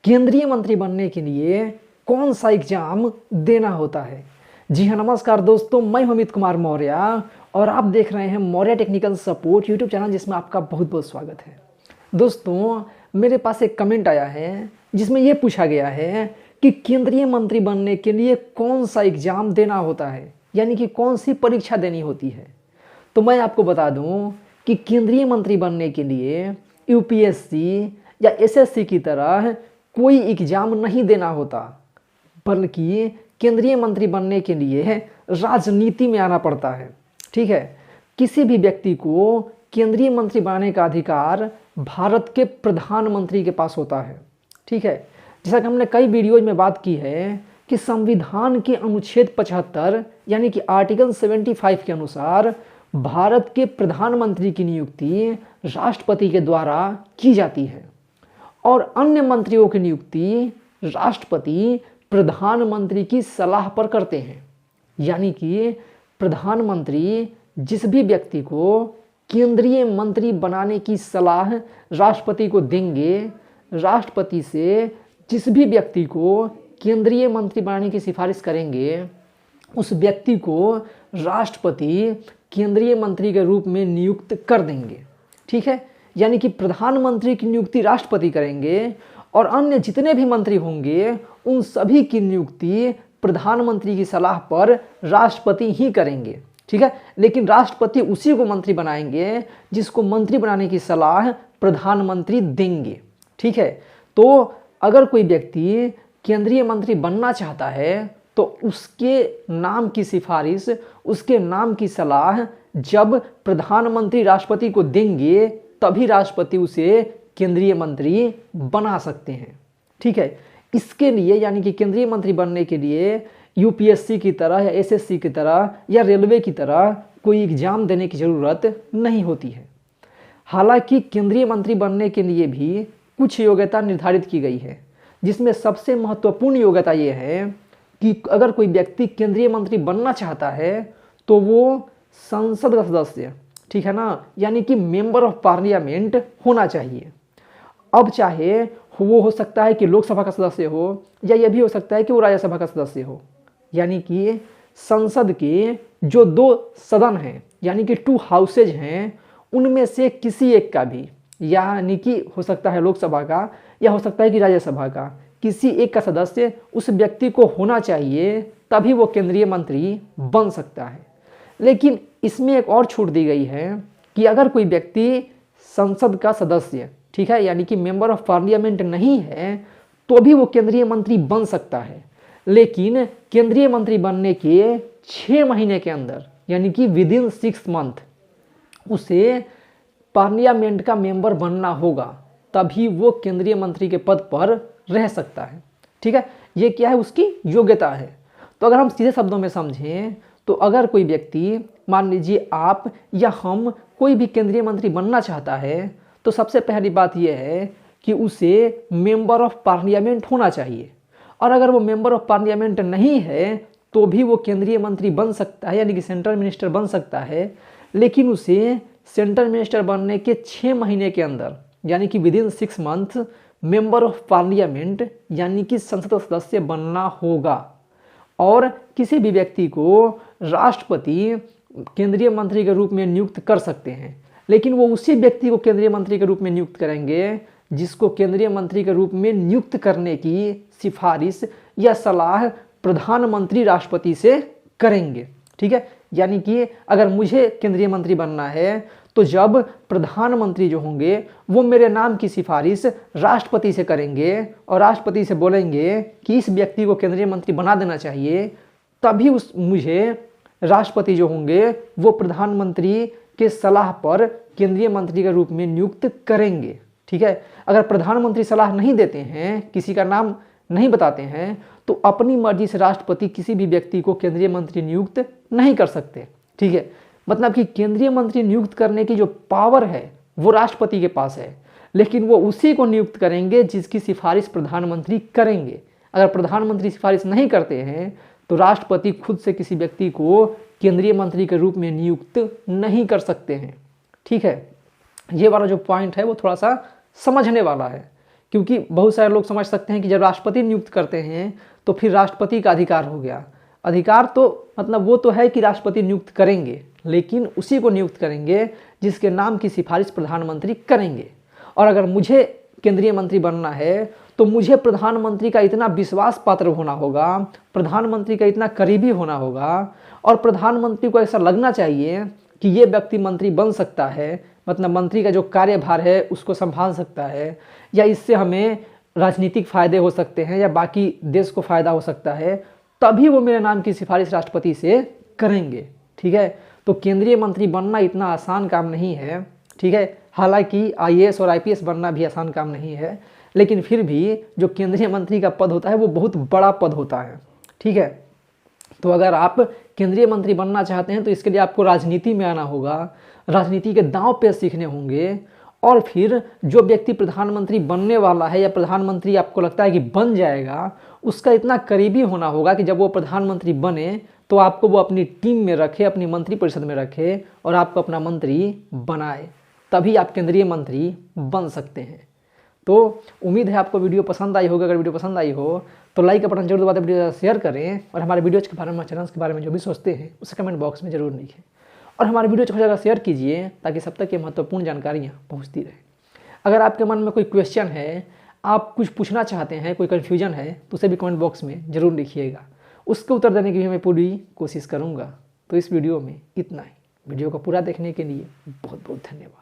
केंद्रीय मंत्री बनने के लिए कौन सा एग्जाम देना होता है। जी हाँ, नमस्कार दोस्तों, मैं अमित कुमार मौर्य और आप देख रहे हैं Maurya technical support YouTube channel, जिसमें आपका बहुत बहुत स्वागत है। दोस्तों, मेरे पास एक कमेंट आया है जिसमें यह पूछा गया है कि केंद्रीय मंत्री बनने के लिए कौन सा एग्जाम देना होता है, यानी कि कौन सी परीक्षा देनी होती है। तो मैं आपको बता दूं कि केंद्रीय मंत्री बनने के लिए यूपीएससी या एसएससी की तरह कोई एग्जाम नहीं देना होता, बल्कि केंद्रीय मंत्री बनने के लिए राजनीति में आना पड़ता है। ठीक है, किसी भी व्यक्ति को केंद्रीय मंत्री बनाने का अधिकार भारत के प्रधानमंत्री के पास होता है। ठीक है, जैसा कि हमने कई वीडियोज में बात की है कि संविधान के अनुच्छेद 75 यानी कि आर्टिकल 75 के अनुसार भारत के प्रधानमंत्री की नियुक्ति राष्ट्रपति के द्वारा की जाती है और अन्य मंत्रियों की नियुक्ति राष्ट्रपति प्रधानमंत्री की सलाह पर करते हैं। यानी कि प्रधानमंत्री जिस भी व्यक्ति को केंद्रीय मंत्री बनाने की सलाह राष्ट्रपति को देंगे, राष्ट्रपति से जिस भी व्यक्ति को केंद्रीय मंत्री बनाने की सिफारिश करेंगे, उस व्यक्ति को राष्ट्रपति केंद्रीय मंत्री के रूप में नियुक्त कर देंगे। ठीक है, यानी कि प्रधानमंत्री की नियुक्ति राष्ट्रपति करेंगे और अन्य जितने भी मंत्री होंगे उन सभी की नियुक्ति प्रधानमंत्री की सलाह पर राष्ट्रपति ही करेंगे। ठीक है, लेकिन राष्ट्रपति उसी को मंत्री बनाएंगे जिसको मंत्री बनाने की सलाह प्रधानमंत्री देंगे। ठीक है, तो अगर कोई व्यक्ति केंद्रीय मंत्री बनना चाहता है तो उसके नाम की सिफारिश, उसके नाम की सलाह जब प्रधानमंत्री राष्ट्रपति को देंगे तभी राष्ट्रपति उसे केंद्रीय मंत्री बना सकते हैं। ठीक है, इसके लिए यानी कि केंद्रीय मंत्री बनने के लिए यूपीएससी की तरह या एसएससी की तरह या रेलवे की तरह कोई एग्जाम देने की ज़रूरत नहीं होती है। हालांकि केंद्रीय मंत्री बनने के लिए भी कुछ योग्यता निर्धारित की गई है, जिसमें सबसे महत्वपूर्ण योग्यता ये है कि अगर कोई व्यक्ति केंद्रीय मंत्री बनना चाहता है तो वो संसद का सदस्य, ठीक है ना, यानी कि मेंबर ऑफ पार्लियामेंट होना चाहिए। अब चाहे वो हो सकता है कि लोकसभा का सदस्य हो या यह भी हो सकता है कि वो राज्यसभा का सदस्य हो, यानी कि संसद के जो दो सदन हैं यानी कि 2 हाउसेज हैं, उनमें से किसी एक का भी, यानी कि हो सकता है लोकसभा का या हो सकता है कि राज्यसभा का, किसी एक का सदस्य उस व्यक्ति को होना चाहिए, तभी वो केंद्रीय मंत्री बन सकता है। लेकिन इसमें एक और छूट दी गई है कि अगर कोई व्यक्ति संसद का सदस्य, ठीक है, यानी कि मेंबर ऑफ पार्लियामेंट नहीं है तो भी वो केंद्रीय मंत्री बन सकता है, लेकिन केंद्रीय मंत्री बनने के 6 महीने के अंदर यानी कि विदिन 6 मंथ उसे पार्लियामेंट का मेंबर बनना होगा, तभी वो केंद्रीय मंत्री के पद पर रह सकता है। ठीक है, ये क्या है, उसकी योग्यता है। तो अगर हम सीधे शब्दों में समझें तो अगर कोई व्यक्ति, मान लीजिए आप या हम, कोई भी केंद्रीय मंत्री बनना चाहता है तो सबसे पहली बात यह है कि उसे मेंबर ऑफ पार्लियामेंट होना चाहिए, और अगर वो मेंबर ऑफ पार्लियामेंट नहीं है तो भी वो केंद्रीय मंत्री बन सकता है, यानी कि सेंट्रल मिनिस्टर बन सकता है, लेकिन उसे सेंट्रल मिनिस्टर बनने के 6 महीने के अंदर यानी कि within 6 month member of parliament यानी कि संसद सदस्य बनना होगा। और किसी भी व्यक्ति को राष्ट्रपति केंद्रीय मंत्री के रूप में नियुक्त कर सकते हैं, लेकिन वो उसी व्यक्ति को केंद्रीय मंत्री के रूप में नियुक्त करेंगे जिसको केंद्रीय मंत्री के रूप में नियुक्त करने की सिफारिश या सलाह प्रधानमंत्री राष्ट्रपति से करेंगे। ठीक है, यानी कि अगर मुझे केंद्रीय मंत्री बनना है तो जब प्रधानमंत्री जो होंगे वो मेरे नाम की सिफारिश राष्ट्रपति से करेंगे और राष्ट्रपति से बोलेंगे कि इस व्यक्ति को केंद्रीय मंत्री बना देना चाहिए, तभी मुझे राष्ट्रपति जो होंगे वो प्रधानमंत्री के सलाह पर केंद्रीय मंत्री के रूप में नियुक्त करेंगे। ठीक है, अगर प्रधानमंत्री सलाह नहीं देते हैं, किसी का नाम नहीं बताते हैं, तो अपनी मर्जी से राष्ट्रपति किसी भी व्यक्ति को केंद्रीय मंत्री नियुक्त नहीं कर सकते। ठीक है, मतलब कि केंद्रीय मंत्री नियुक्त करने की जो पावर है वो राष्ट्रपति के पास है, लेकिन वो उसी को नियुक्त करेंगे जिसकी सिफारिश प्रधानमंत्री करेंगे। अगर प्रधानमंत्री सिफारिश नहीं करते हैं तो राष्ट्रपति खुद से किसी व्यक्ति को केंद्रीय मंत्री के रूप में नियुक्त नहीं कर सकते हैं। ठीक है, ये वाला जो पॉइंट है वो थोड़ा सा समझने वाला है क्योंकि बहुत सारे लोग समझ सकते हैं कि जब राष्ट्रपति नियुक्त करते हैं तो फिर राष्ट्रपति का अधिकार हो गया। अधिकार तो मतलब वो तो है कि राष्ट्रपति नियुक्त करेंगे, लेकिन उसी को नियुक्त करेंगे जिसके नाम की सिफारिश प्रधानमंत्री करेंगे। और अगर मुझे केंद्रीय मंत्री बनना है तो मुझे प्रधानमंत्री का इतना विश्वास पात्र होना होगा, प्रधानमंत्री का इतना करीबी होना होगा, और प्रधानमंत्री को ऐसा लगना चाहिए कि ये व्यक्ति मंत्री बन सकता है, मतलब मंत्री का जो कार्यभार है उसको संभाल सकता है, या इससे हमें राजनीतिक फायदे हो सकते हैं या बाकी देश को फायदा हो सकता है, तभी वो मेरे नाम की सिफारिश राष्ट्रपति से करेंगे। ठीक है, तो केंद्रीय मंत्री बनना इतना आसान काम नहीं है। ठीक है, हालांकि आईएएस और आईपीएस बनना भी आसान काम नहीं है, लेकिन फिर भी जो केंद्रीय मंत्री का पद होता है वो बहुत बड़ा पद होता है। ठीक है, तो अगर आप केंद्रीय मंत्री बनना चाहते हैं तो इसके लिए आपको राजनीति में आना होगा, राजनीति के दांव पे सीखने होंगे, और फिर जो व्यक्ति प्रधानमंत्री बनने वाला है या प्रधानमंत्री आपको लगता है कि बन जाएगा, उसका इतना करीबी होना होगा कि जब वो प्रधानमंत्री बने तो आपको वो अपनी टीम में रखे, अपनी मंत्रिपरिषद में रखे और आपको अपना मंत्री बनाए, तभी आप केंद्रीय मंत्री बन सकते हैं। तो उम्मीद है आपको वीडियो पसंद आई होगी। अगर वीडियो पसंद आई हो तो लाइक का बटन जरूर दबाते, वीडियो शेयर करें, और हमारे वीडियोज़ के बारे में, चैनल्स के बारे में जो भी सोचते हैं उसे कमेंट बॉक्स में जरूर लिखें, और हमारे वीडियो को जगह शेयर कीजिए ताकि सब तक ये महत्वपूर्ण जानकारियाँ पहुँचती रहे। अगर आपके मन में कोई क्वेश्चन है, आप कुछ पूछना चाहते हैं, कोई कन्फ्यूजन है, तो उसे भी कमेंट बॉक्स में ज़रूर लिखिएगा, उसके उत्तर देने की भी मैं पूरी कोशिश करूँगा। तो इस वीडियो में इतना ही। वीडियो को पूरा देखने के लिए बहुत बहुत धन्यवाद।